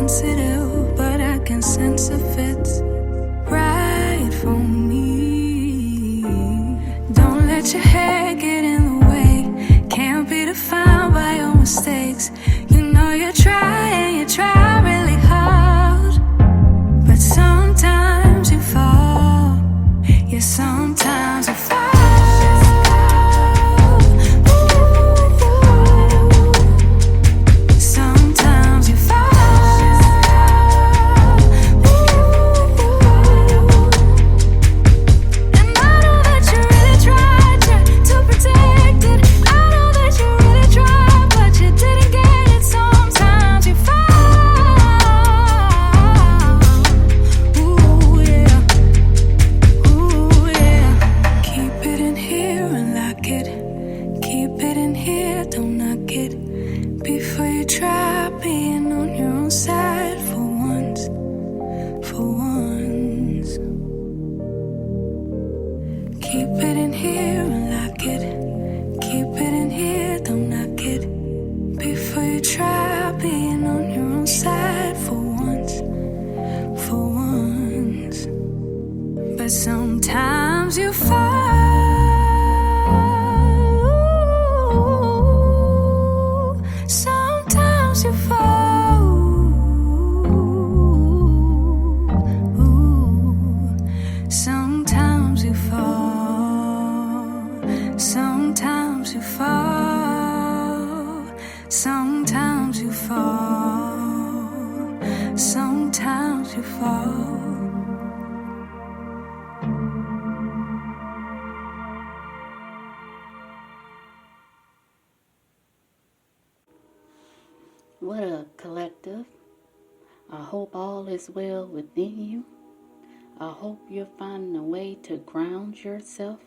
sensitive, but I can sense if it's right for me. Don't let your hair get in the way. Can't be defined by your mistakes. You know you try really hard, but sometimes you fall. Yeah, sometimes you fall. Sometimes you fall. Sometimes you fall. Sometimes you fall. Sometimes you fall. Sometimes you fall. Sometimes you fall. What a collective. I hope all is well within you. I hope you're finding a way to ground yourself,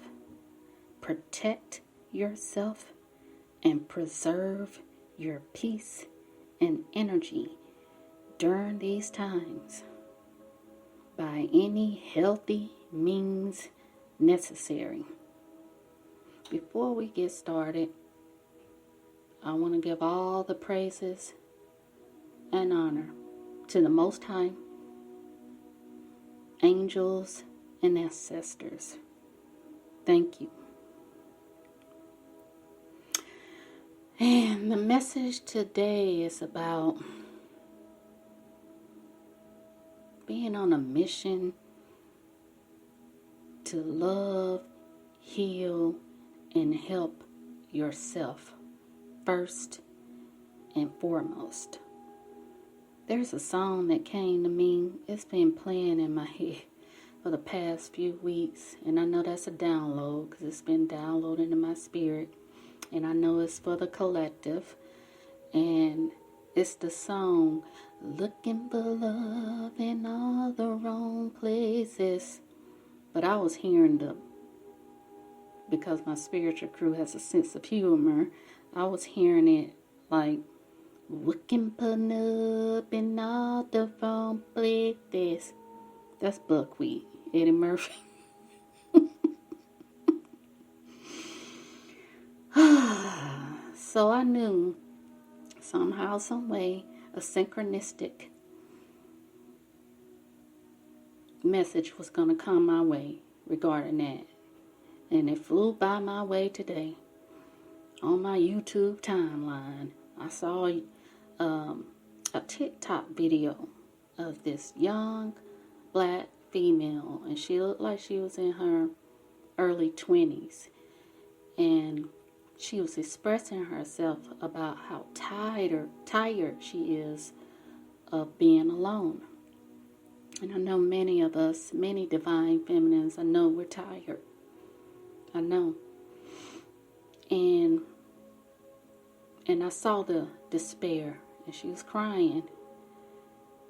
protect yourself, and preserve your peace and energy during these times by any healthy means necessary. Before we get started, I want to give all the praises and honor to the Most High, angels, and ancestors. Thank you. And the message today is about being on a mission to love, heal, and help yourself first and foremost. There's a song that came to me. It's been playing in my head for the past few weeks. And I know that's a download because it's been downloaded in my spirit. And I know it's for the collective. And it's the song, Looking for Love in All the Wrong Places. But I was hearing because my spiritual crew has a sense of humor, I was hearing it like, looking for love in all the wrong places. That's buckwheat, Eddie Murphy. So I knew somehow, some way, a synchronistic message was going to come my way regarding that. And it flew by my way today. On my YouTube timeline, I saw a TikTok video of this young black female, and she looked like she was in her early 20s, and she was expressing herself about how tired she is of being alone. And I know many of us, many divine feminines, I know we're tired. I know. And I saw the despair, and she was crying.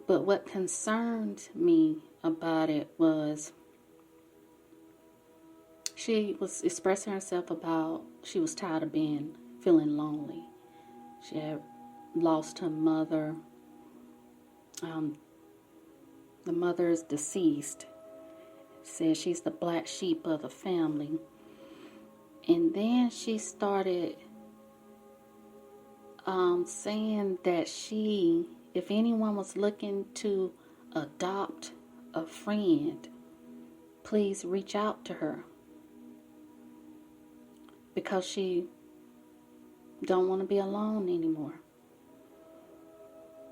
But what concerned me about it was she was expressing herself about she was tired of feeling lonely. She had lost her mother. The mother is deceased. Says she's the black sheep of the family. And then she started saying that she if anyone was looking to adopt a friend, please reach out to her, because she don't want to be alone anymore.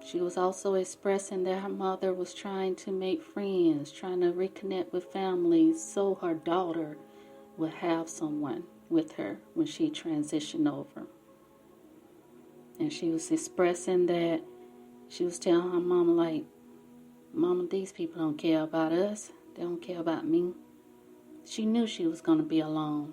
She was also expressing that her mother was trying to make friends, trying to reconnect with family so her daughter would have someone with her when she transitioned over. And she was expressing that she was telling her mama, like, Mama, these people don't care about us. They don't care about me. She knew she was going to be alone.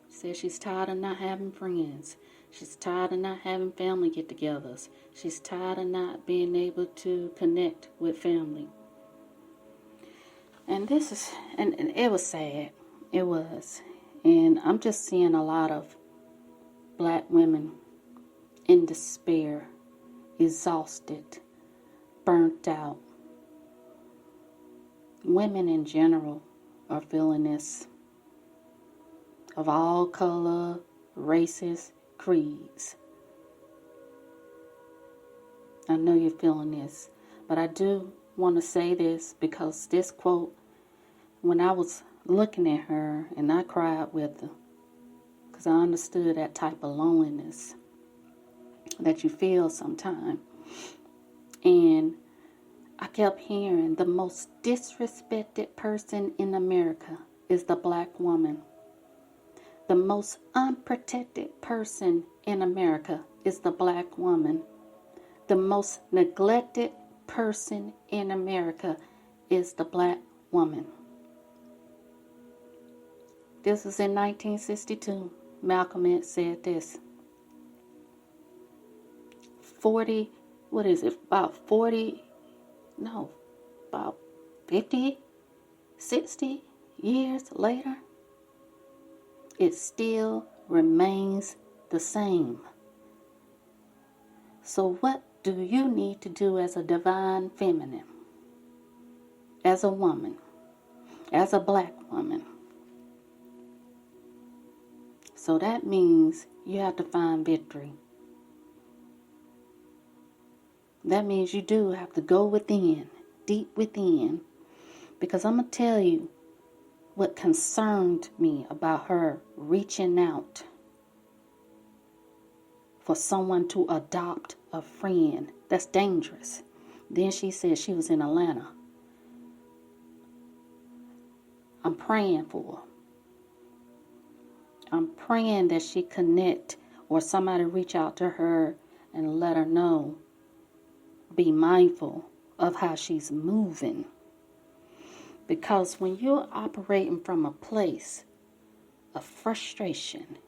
She said she's tired of not having friends. She's tired of not having family get-togethers. She's tired of not being able to connect with family. And it was sad. It was. And I'm just seeing a lot of black women in despair, exhausted, burnt out. Women in general are feeling this, of all color, races, creeds. I know you're feeling this, but I do want to say this because this quote, when I was looking at her, and I cried with her, because I understood that type of loneliness that you feel sometimes. And I kept hearing, the most disrespected person in America is the black woman. The most unprotected person in America is the black woman. The most neglected person in America is the black woman. This was in 1962. Malcolm X said this. About 50, 60 years later, it still remains the same. So what do you need to do as a divine feminine, as a woman, as a black woman? So that means you have to find victory. That means you do have to go within, deep within. Because I'm going to tell you what concerned me about her reaching out for someone to adopt a friend. That's dangerous. Then she said she was in Atlanta. I'm praying for her. I'm praying that she connect or somebody reach out to her and let her know. Be mindful of how she's moving. Because when you're operating from a place of frustration,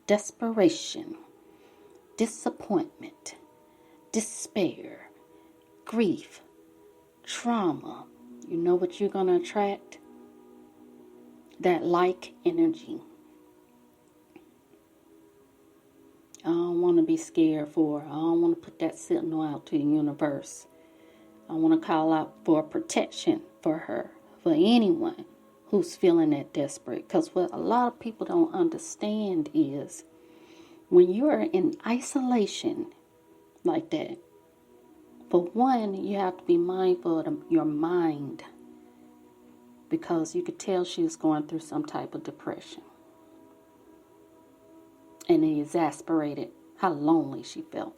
desperation, disappointment, despair, grief, trauma, you know what you're going to attract? That like energy. I don't want to be scared for her. I don't want to put that signal out to the universe. I want to call out for protection for her, for anyone who's feeling that desperate. Because what a lot of people don't understand is when you're in isolation like that, for one, you have to be mindful of your mind, because you could tell she was going through some type of depression. And it exasperated how lonely she felt.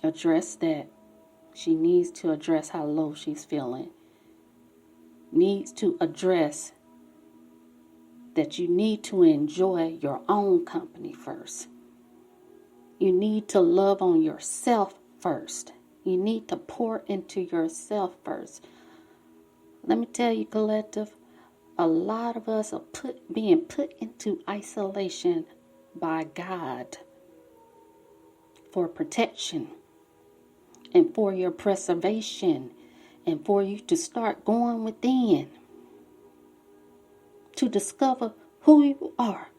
Address that. She needs to address how low she's feeling. Needs to address that you need to enjoy your own company first. You need to love on yourself first. You need to pour into yourself first. Let me tell you, collective, a lot of us are being put into isolation by God for protection and for your preservation and for you to start going within to discover who you are,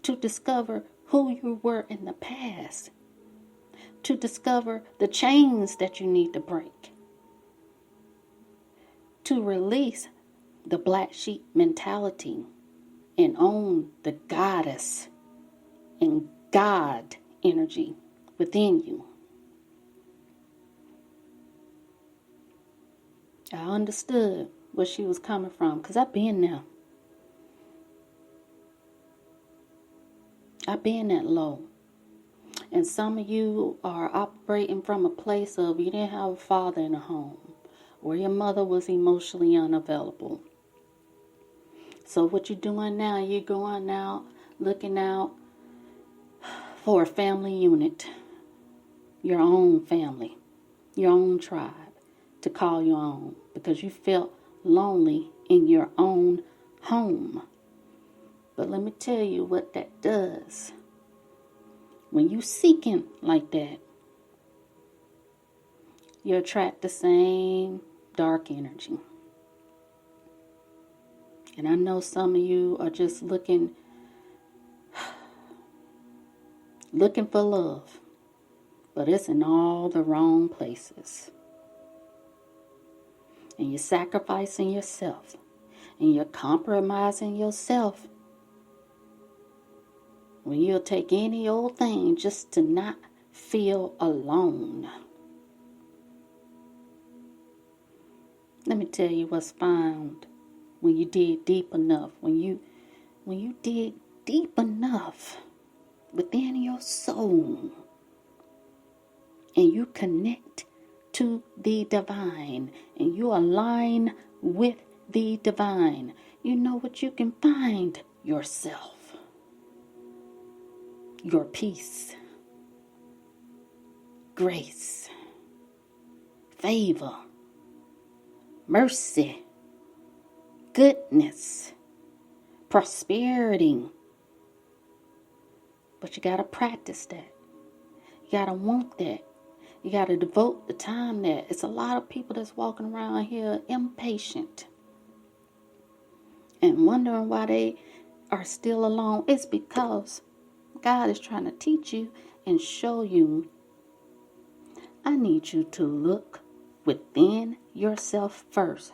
to discover who you were in the past, to discover the chains that you need to break, to release the black sheep mentality and own the goddess and God energy within you. I understood where she was coming from because I've been there. I've been that low. And some of you are operating from a place of you didn't have a father in the home, or your mother was emotionally unavailable. So what you're doing now, you're going out, looking out for a family unit, your own family, your own tribe to call your own, because you felt lonely in your own home. But let me tell you what that does. When you seeking like that, you attract the same dark energy. And I know some of you are just looking for love, but it's in all the wrong places. And you're sacrificing yourself, and you're compromising yourself when you'll take any old thing just to not feel alone. Let me tell you what's found when you dig deep enough. When you dig deep enough within your soul and you connect to the divine and you align with the divine, you know what you can find? Yourself. Your peace, grace, favor, mercy, goodness, prosperity. But you got to practice that. You got to want that. You got to devote the time there. It's a lot of people that's walking around here impatient and wondering why they are still alone. It's because God is trying to teach you and show you, I need you to look within yourself first.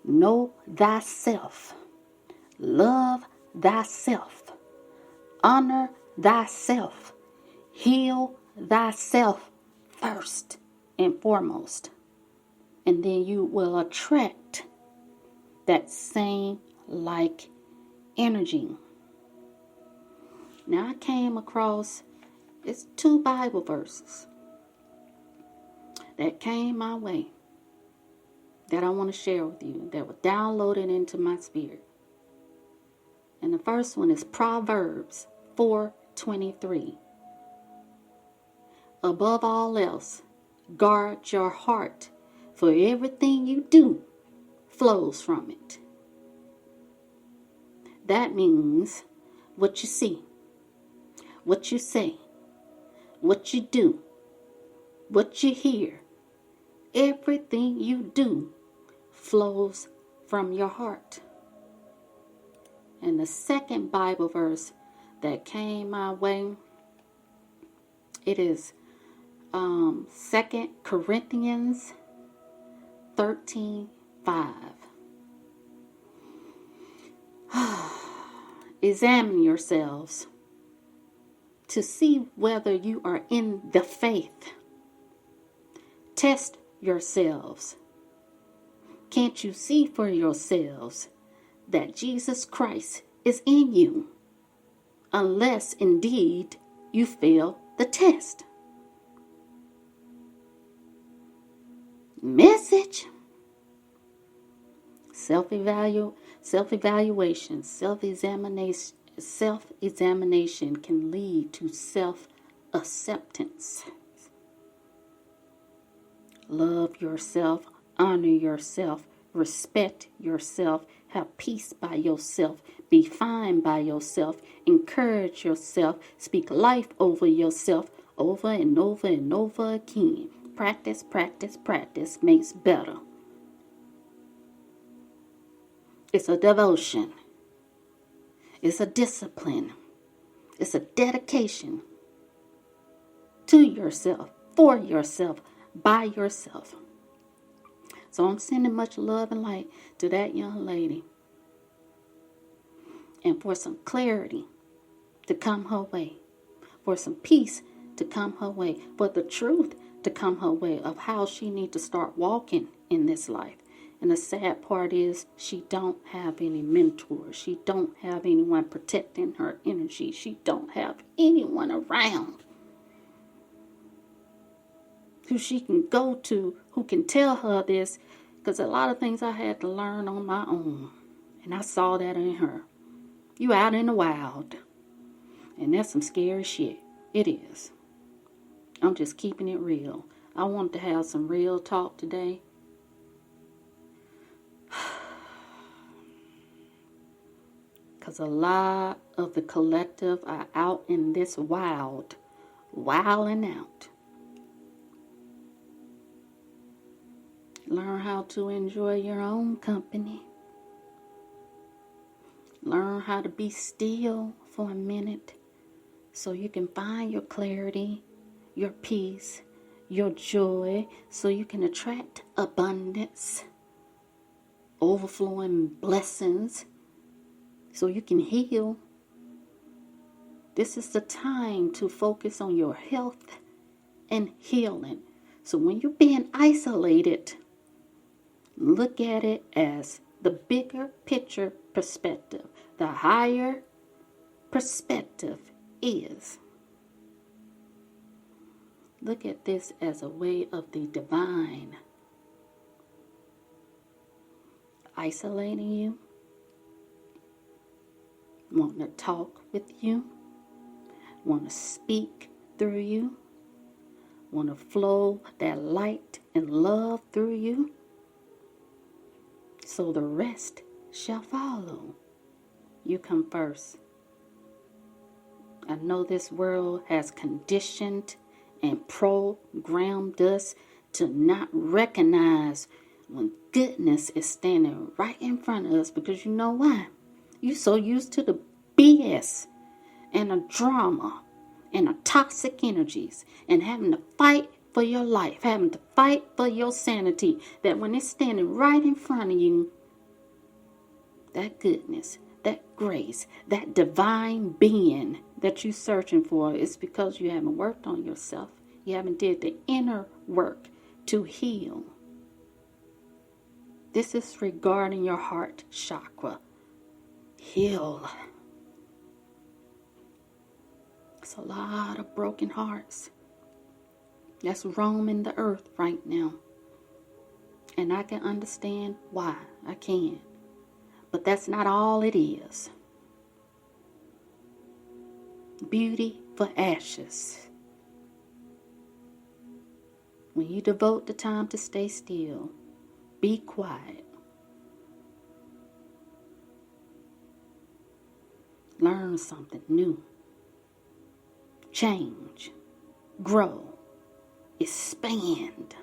Know thyself. Love thyself. Honor thyself. Heal thyself first and foremost. And then you will attract that same like energy. Now I came across, it's 2 Bible verses that came my way that I want to share with you, that were downloaded into my spirit. And the first one is Proverbs 4:23. Above all else, guard your heart, for everything you do flows from it. That means what you see, what you say, what you do, what you hear, everything you do flows from your heart. And the second Bible verse that came my way, it is 2 Corinthians 13:5. Examine yourselves to see whether you are in the faith. Test yourselves. Can't you see for yourselves that Jesus Christ is in you, unless indeed you fail the test? Message. Self-evaluation, self-examination can lead to self-acceptance. Love yourself, honor yourself, respect yourself, have peace by yourself, be fine by yourself, encourage yourself, speak life over yourself over and over and over again. Practice, practice, practice makes better. It's a devotion. It's a discipline. It's a dedication to yourself, for yourself, by yourself. So I'm sending much love and light to that young lady. And for some clarity to come her way, for some peace to come her way, for the truth to come her way of how she needs to start walking in this life. And the sad part is she don't have any mentors. She don't have anyone protecting her energy. She don't have anyone around who she can go to, who can tell her this, because a lot of things I had to learn on my own. And I saw that in her. You out in the wild. And that's some scary shit. It is. I'm just keeping it real. I wanted to have some real talk today. Because a lot of the collective are out in this wild, wilding out. Learn how to enjoy your own company. Learn how to be still for a minute so you can find your clarity, your peace, your joy, so you can attract abundance, overflowing blessings, so you can heal. This is the time to focus on your health and healing. So when you're being isolated, look at it as the bigger picture perspective. The higher perspective is. Look at this as a way of the divine isolating you, wanting to talk with you, want to speak through you, want to flow that light and love through you, so the rest shall follow. You come first. I know this world has conditioned and programmed us to not recognize when goodness is standing right in front of us, because you know why? You're so used to the BS and the drama and the toxic energies and having to fight for your life, having to fight for your sanity, that when it's standing right in front of you, that goodness, that grace, that divine being that you're searching for, is because you haven't worked on yourself. You haven't did the inner work to heal. This is regarding your heart chakra. Heal. It's a lot of broken hearts that's roaming the earth right now. And I can understand why. I can. But that's not all it is. Beauty for ashes. When you devote the time to stay still, be quiet. Learn something new. Change. Grow. Expand.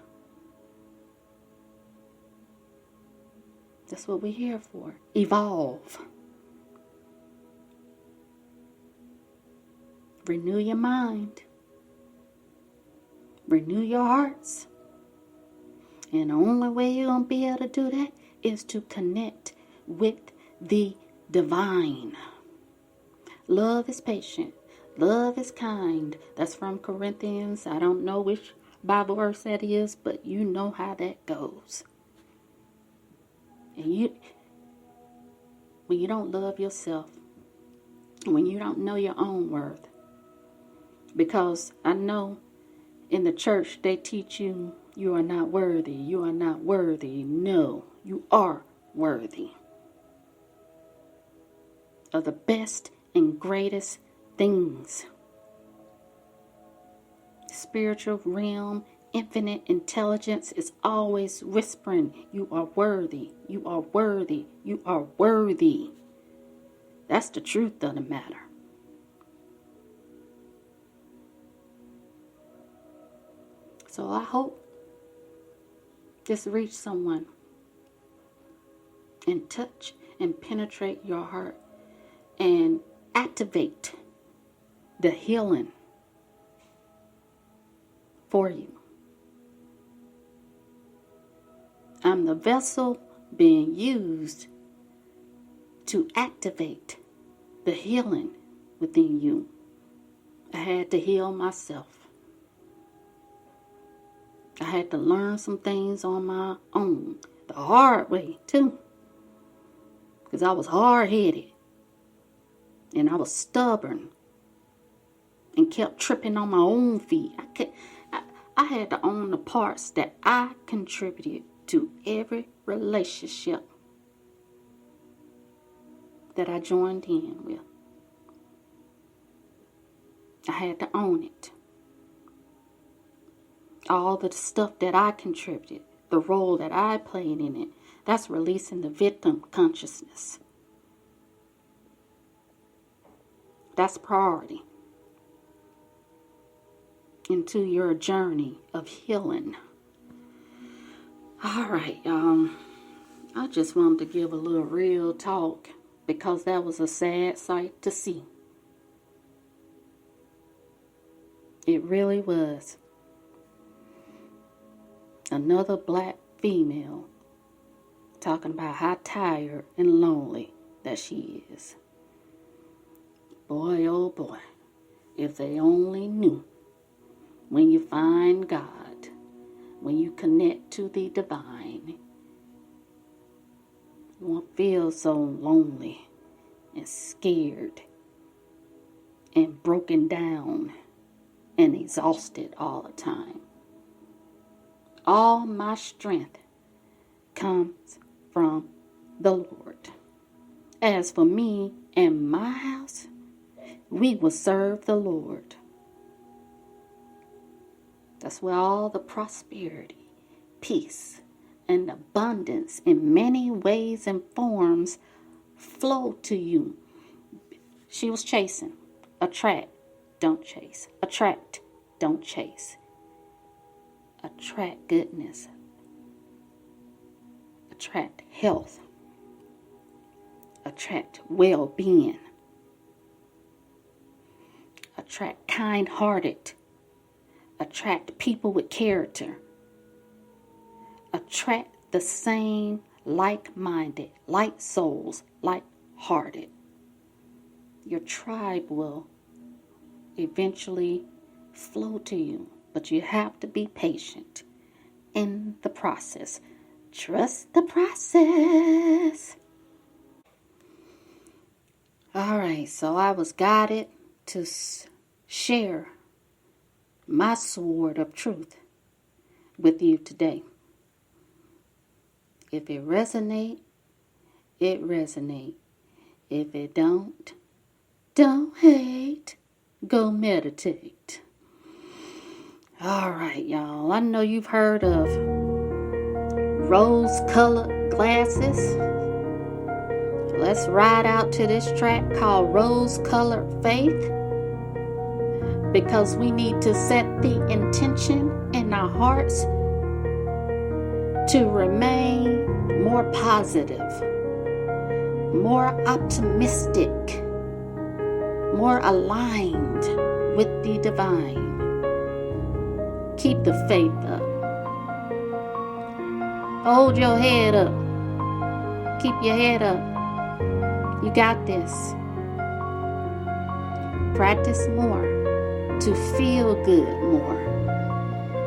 That's what we're here for. Evolve. Renew your mind. Renew your hearts. And the only way you're going to be able to do that is to connect with the divine. Love is patient. Love is kind. That's from Corinthians. I don't know which Bible verse that is, but you know how that goes. And when you don't love yourself, when you don't know your own worth, because I know in the church they teach you, you are not worthy, you are not worthy. No, you are worthy of the best and greatest things. Spiritual realm, infinite intelligence is always whispering, you are worthy, you are worthy, you are worthy. That's the truth of the matter. So I hope this reached someone and touch and penetrate your heart and activate the healing for you. I'm the vessel being used to activate the healing within you. I had to heal myself. I had to learn some things on my own, the hard way too, because I was hard-headed and I was stubborn and kept tripping on my own feet. I had to own the parts that I contributed to every relationship that I joined in with. I had to own it. All the stuff that I contributed, the role that I played in it, that's releasing the victim consciousness. That's priority into your journey of healing. All right, I just wanted to give a little real talk because that was a sad sight to see. It really was. Another black female talking about how tired and lonely that she is. Boy, oh boy, if they only knew. When you find God, when you connect to the divine, you won't feel so lonely and scared and broken down and exhausted all the time. All my strength comes from the Lord. As for me and my house, we will serve the Lord. That's where all the prosperity, peace, and abundance in many ways and forms flow to you. She was chasing. Attract, don't chase. Attract, don't chase. Attract goodness. Attract health. Attract well-being. Attract kind-hearted. Attract people with character. Attract the same like-minded, like souls, like-hearted. Your tribe will eventually flow to you, but you have to be patient in the process. Trust the process. All right, so I was guided to share my sword of truth with you today. If it resonate, it resonate. If it don't hate. Go meditate. All right, y'all. I know you've heard of rose-colored glasses. Let's ride out to this track called Rose-Colored Faith, because we need to set the intention in our hearts to remain more positive, more optimistic, more aligned with the divine. Keep the faith up. Hold your head up. Keep your head up. You got this. Practice more to feel good more,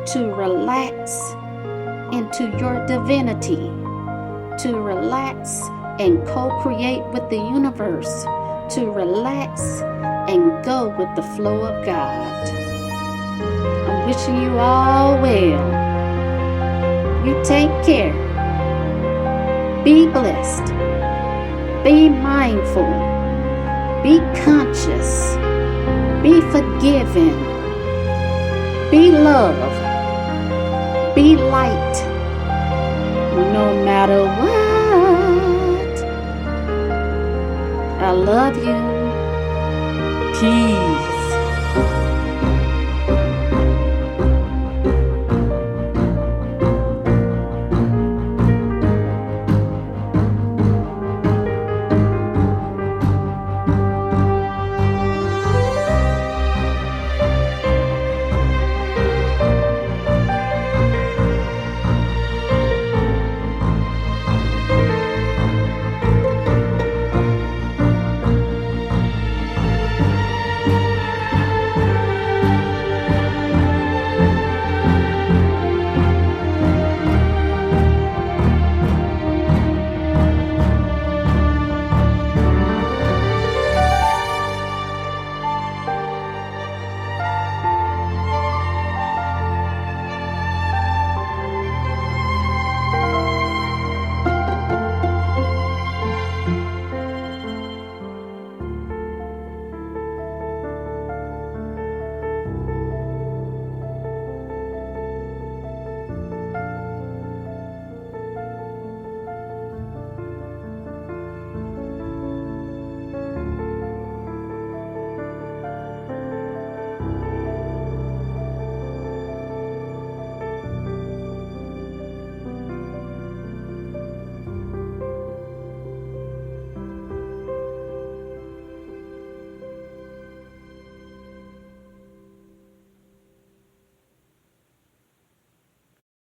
to relax into your divinity, to relax and co-create with the universe, to relax and go with the flow of God. I'm wishing you all well. You take care. Be blessed. Be mindful. Be conscious. Be forgiving. Be love. Be light. No matter what. I love you. Peace.